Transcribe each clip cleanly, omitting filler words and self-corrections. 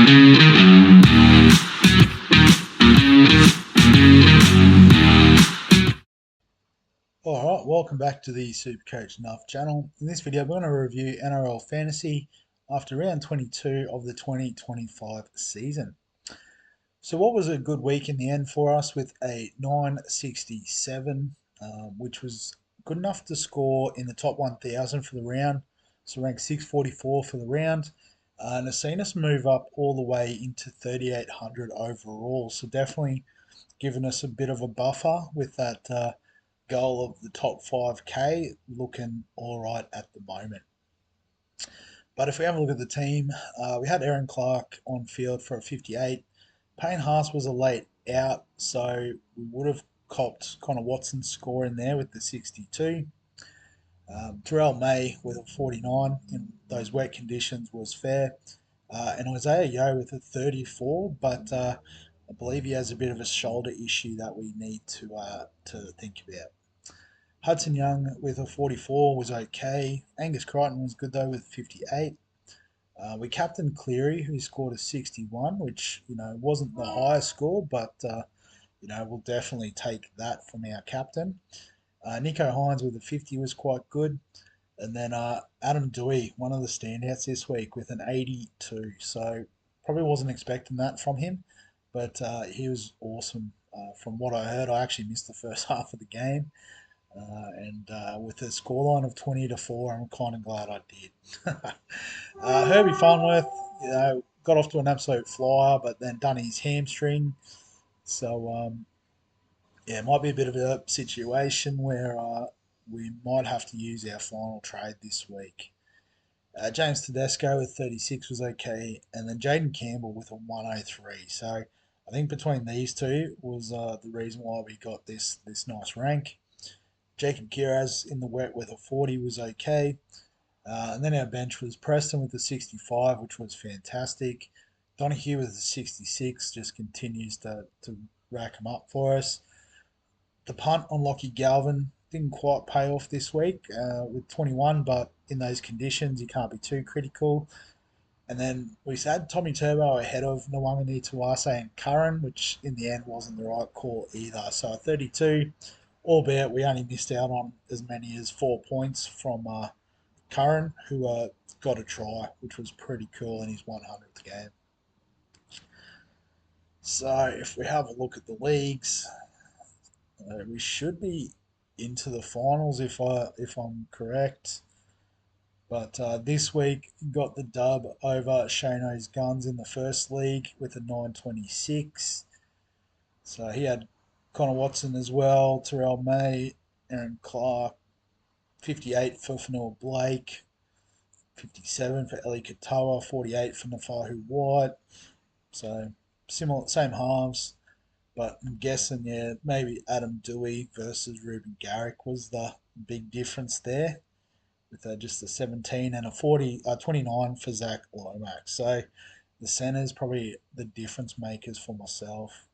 Alright, welcome back to the Supercoach Nuff channel. In this video, we're going to review NRL Fantasy after round 22 of the 2025 season. So what was a good week in the end for us with a 967, which was good enough to score in the top 1,000 for the round. So ranked 644 for the round. And it's seen us move up all the way into 3,800 overall. So definitely giving us a bit of a buffer with that goal of the top 5k looking all right at the moment. But if we have a look at the team, we had Aaron Clark on field for a 58. Payne Haas was a late out, so we would have copped Connor Watson's score in there with the 62. Terrell May with a 49 in those wet conditions was fair. And Isaiah Yeo with a 34, but I believe he has a bit of a shoulder issue that we need to think about. Hudson Young with a 44 was okay. Angus Crichton was good though with 58. We captained Cleary, who scored a 61, which wasn't the highest score, but we'll definitely take that from our captain. Nico Hines with a 50 was quite good, and then Adam Dewey, one of the standouts this week, with an 82. So probably wasn't expecting that from him, but he was awesome. From what I heard, I actually missed the first half of the game. And with a scoreline of 20-4, I'm kind of glad I did. Herbie Farnworth, got off to an absolute flyer, but then done his hamstring. So, yeah, it might be a bit of a situation where we might have to use our final trade this week. James Tedesco with 36 was okay, and then Jaden Campbell with a 103. So I think between these two was the reason why we got this nice rank. Jacob Kiraz in the wet with a 40 was okay. And then our bench was Preston with the 65, which was fantastic. Donahue with the 66 just continues to rack them up for us. The punt on Lockie Galvin didn't quite pay off this week with 21, but in those conditions, you can't be too critical. And then we had Tommy Turbo ahead of Nwangani Tuase and Curran, which in the end wasn't the right call either. So 32, albeit we only missed out on as many as 4 points from Curran, who got a try, which was pretty cool in his 100th game. So if we have a look at the leagues, we should be into the finals if I'm correct. But this week got the dub over Shano's Guns in the first league with a 926. So he had Connor Watson as well, Terrell May, Aaron Clark, 58 for Fanua Blake, 57 for Eli Katoa, 48 for Nafahu White. So similar, same halves. But I'm guessing, yeah, maybe Adam Dewey versus Ruben Garrick was the big difference there, with just a 17 and a 29 for Zach Lomax. So the centers probably the difference makers for myself.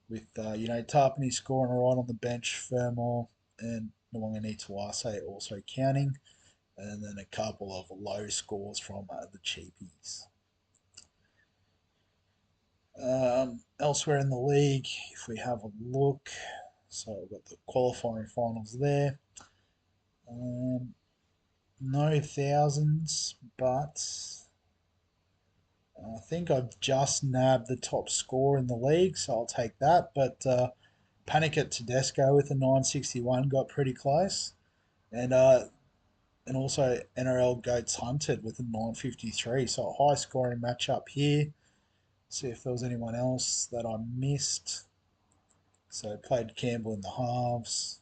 With Tarpany scoring right on the bench, Fermor and Nwangani Tuase also counting, and then a couple of low scores from the cheapies. Elsewhere in the league, if we have a look, so we've got the qualifying finals there. No thousands, but I think I've just nabbed the top score in the league, so I'll take that. But Panic at Tedesco with a 961 got pretty close, and also NRL Goats Hunted with a 953. So a high scoring matchup here. See if there was anyone else that I missed. So played Campbell in the halves.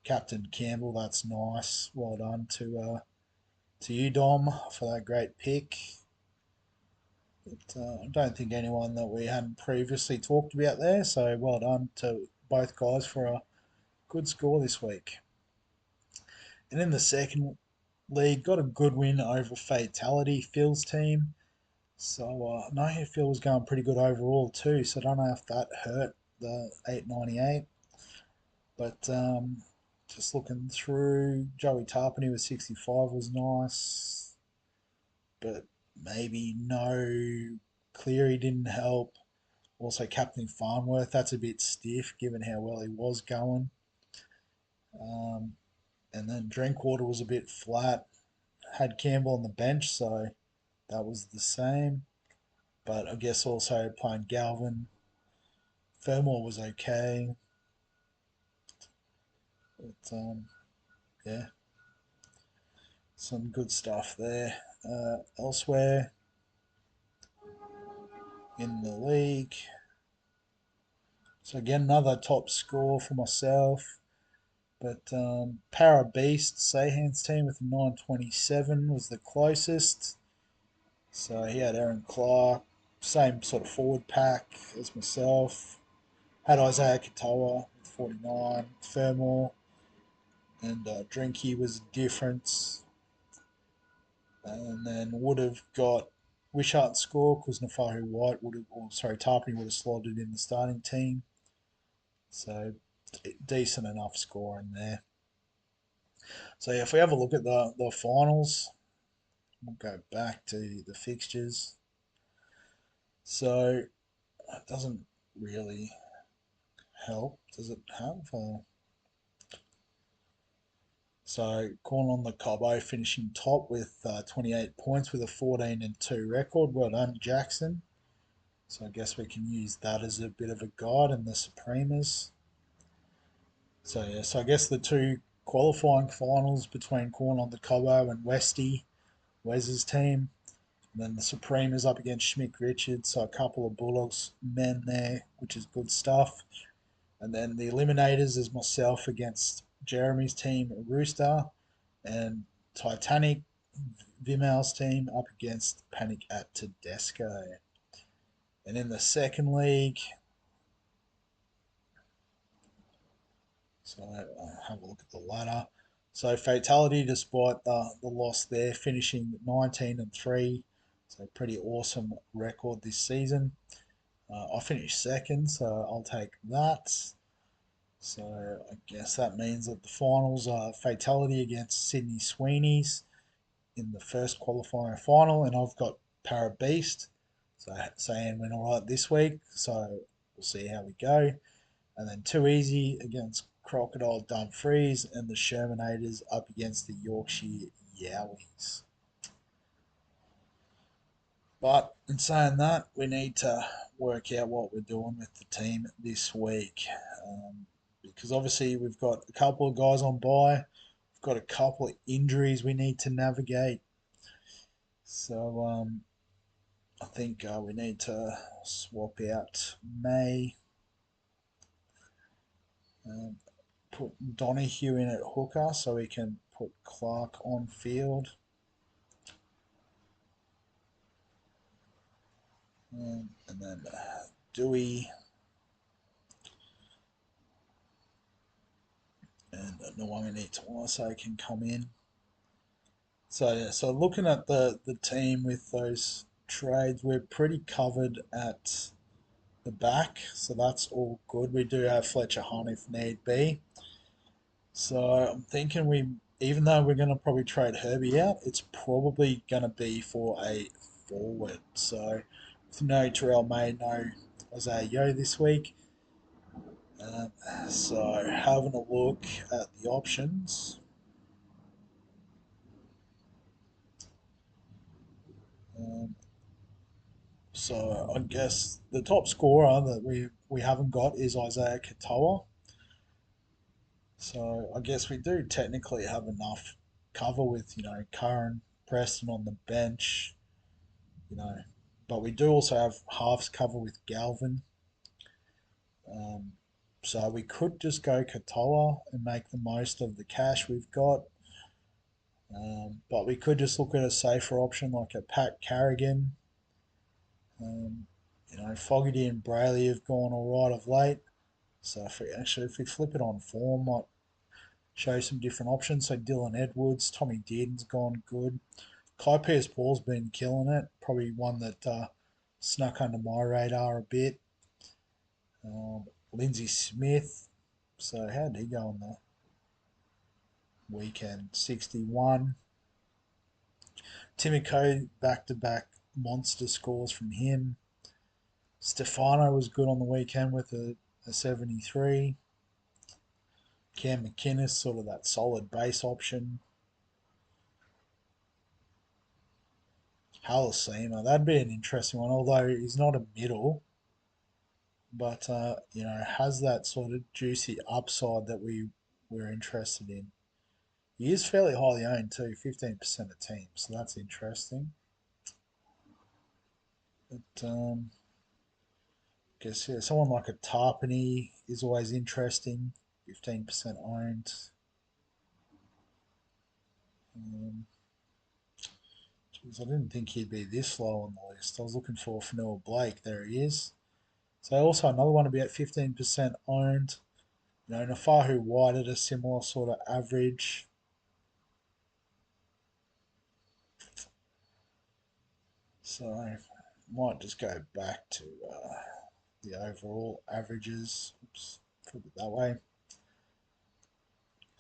Captain Campbell, that's nice. Well done to you, Dom, for that great pick. But I don't think anyone that we hadn't previously talked about there. So well done to both guys for a good score this week. And in the second league, got a good win over Fatality, Phil's team. So I know Phil was going pretty good overall too. So I don't know if that hurt the 898. But just looking through, Joey Tarpany with 65 was nice. But maybe no Cleary didn't help. Also, Captain Farnworth, that's a bit stiff given how well he was going. Um, and then Drinkwater was a bit flat. Had Campbell on the bench, so that was the same. But I guess also playing Galvin, Fermor was okay. But yeah, some good stuff there. Elsewhere in the league, so again another top score for myself. But Para Beast, Sahan's team with a 927 was the closest. So he had Aaron Clark, same sort of forward pack as myself. Had Isaiah Katoa with 49, Fermor, and Drinky was different. And then would have got Wishart score because Nafahu White would have, or sorry, Tarpany would have slotted in the starting team. So decent enough score in there. So yeah, if we have a look at the finals, we'll go back to the fixtures. So it doesn't really help, does it have? So Corn on the Cobo finishing top with 28 points with a 14 and 2 record. Well done, Jackson. So I guess we can use that as a bit of a guide in the Supremas. So yeah, so I guess the two qualifying finals between Corn on the Cobo and Westy, Wes's team. And then the Supremas up against Schmick Richards, so a couple of Bulldogs men there, which is good stuff. And then the Eliminators is myself against Jeremy's team, Rooster, and Titanic, Vimal's team, up against Panic at Tedesco. And in the second league, so I'll have a look at the ladder. So Fatality, despite the loss there, finishing 19 and 3. So pretty awesome record this season. I finished second, so I'll take that. So I guess that means that the finals are Fatality against Sydney Sweeney's in the first qualifying final, and I've got Para Beast. So saying went all right this week, so we'll see how we go. And then Too Easy against Crocodile Dumfries, and the Shermanators up against the Yorkshire Yowies. But in saying that, we need to work out what we're doing with the team this week. Because obviously we've got a couple of guys on bye, we've got a couple of injuries we need to navigate. So I think we need to swap out May, put Donahue in at hooker so we can put Clark on field. And then Dewey and Nwangani Tuaso can come in. So yeah, so looking at the team with those trades, we're pretty covered at the back, so that's all good. We do have Fletcher Hunt if need be. So I'm thinking even though we're going to probably trade Herbie out, it's probably going to be for a forward. So with no Terrell May, no Isaiah Yo this week. Um, so having a look at the options. Um, so I guess the top scorer that we haven't got is Isaiah Katoa. So I guess we do technically have enough cover with Curran, Preston on the bench, you know, but we do also have halves cover with Galvin. Um, so we could just go Katoa and make the most of the cash we've got. But we could just look at a safer option like a Pat Carrigan. Um, Fogarty and Brayley have gone all right of late. So if we flip it on form, might show some different options. So Dylan Edwards, Tommy Dearden's gone good. Kai Pierce Paul's been killing it. Probably one that snuck under my radar a bit. Lindsay Smith. So how did he go on the weekend? 61. Timoko back to back monster scores from him. Stefano was good on the weekend with a 73. Cam McInnes, sort of that solid base option. Halasima, that'd be an interesting one, although he's not a middle, but has that sort of juicy upside that we're interested in. He is fairly highly owned too, 15% of teams, so that's interesting. But guess yeah, someone like a Tarpany is always interesting, 15% owned. Um, Geez, I didn't think he'd be this low on the list. I was looking for Fanua Blake. There he is. So also another one about 15% owned. Nafahu White at a similar sort of average. So I might just go back to the overall averages. Oops, put it that way.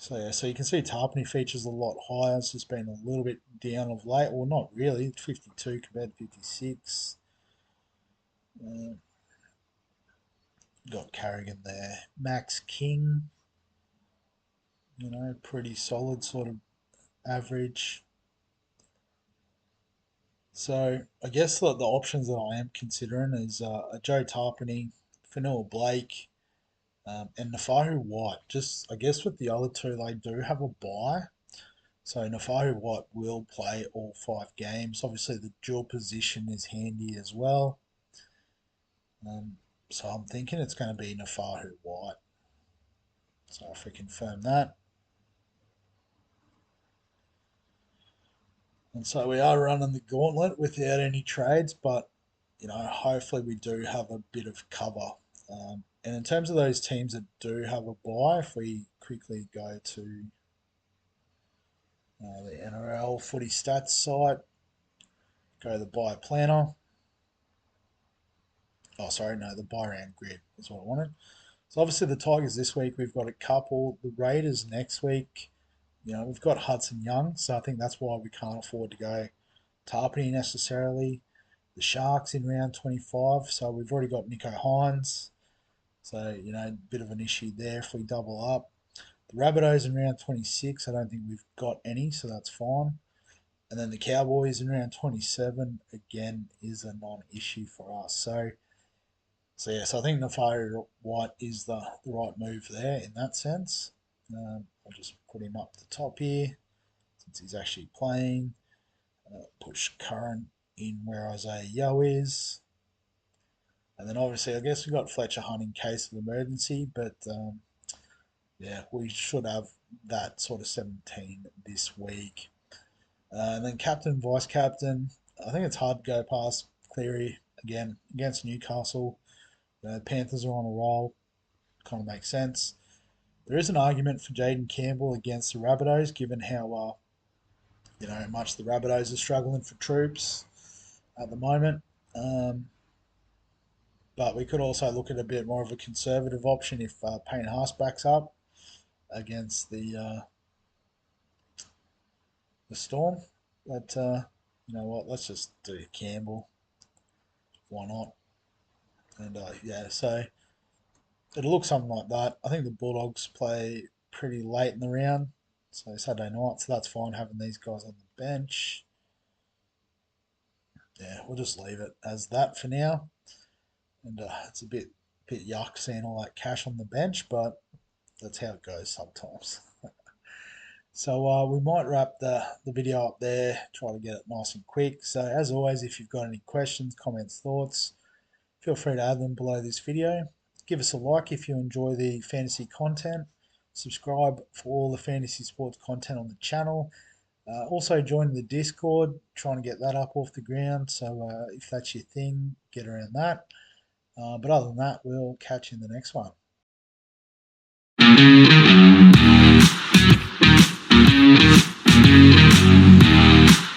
So yeah, so you can see Tarpany features a lot higher. It's just been a little bit down of late. Well, not really. 52 compared to 56. Uh, got Carrigan there. Max King, pretty solid sort of average. So I guess the options that I am considering is a Joe Tarpany, Fanua Blake, and Nafahu White. Just I guess with the other two, they do have a bye. So Nafahu White will play all 5 games. Obviously, the dual position is handy as well. So I'm thinking it's going to be Nafahu White. So if we confirm that. And so we are running the gauntlet without any trades, but hopefully we do have a bit of cover. And in terms of those teams that do have a bye, if we quickly go to the NRL Footy Stats site, go to the bye planner. Oh, sorry, no, the bye round grid is what I wanted. So obviously the Tigers this week, we've got a couple. The Raiders next week, we've got Hudson Young, so I think that's why we can't afford to go Tarpany necessarily. The Sharks in round 25, so we've already got Nico Hines. So, a bit of an issue there if we double up. The Rabbitohs in round 26, I don't think we've got any, so that's fine. And then the Cowboys in round 27, again, is a non issue for us. So yes, I think Nafahu White is the right move there in that sense. I'll just put him up the top here since he's actually playing. Push Curran in where Isaiah Yeo is. And then obviously, I guess we've got Fletcher Hunt in case of emergency, but yeah, we should have that sort of 17 this week. And then captain, vice captain, I think it's hard to go past Cleary again against Newcastle. The Panthers are on a roll, kind of makes sense. There is an argument for Jaden Campbell against the Rabbitohs, given how much the Rabbitohs are struggling for troops at the moment. But we could also look at a bit more of a conservative option if Payne Haas backs up against the Storm. But you know what? Let's just do Campbell. Why not? And yeah, so it'll look something like that. I think the Bulldogs play pretty late in the round, so Saturday night, so that's fine having these guys on the bench. Yeah, we'll just leave it as that for now. And it's a bit yuck seeing all that cash on the bench, but that's how it goes sometimes. So we might wrap the video up there, try to get it nice and quick. So as always, if you've got any questions, comments, thoughts, feel free to add them below this video. Give us a like if you enjoy the fantasy content. Subscribe for all the fantasy sports content on the channel. Also join the Discord, trying to get that up off the ground. So if that's your thing, get around that. But other than that, we'll catch you in the next one.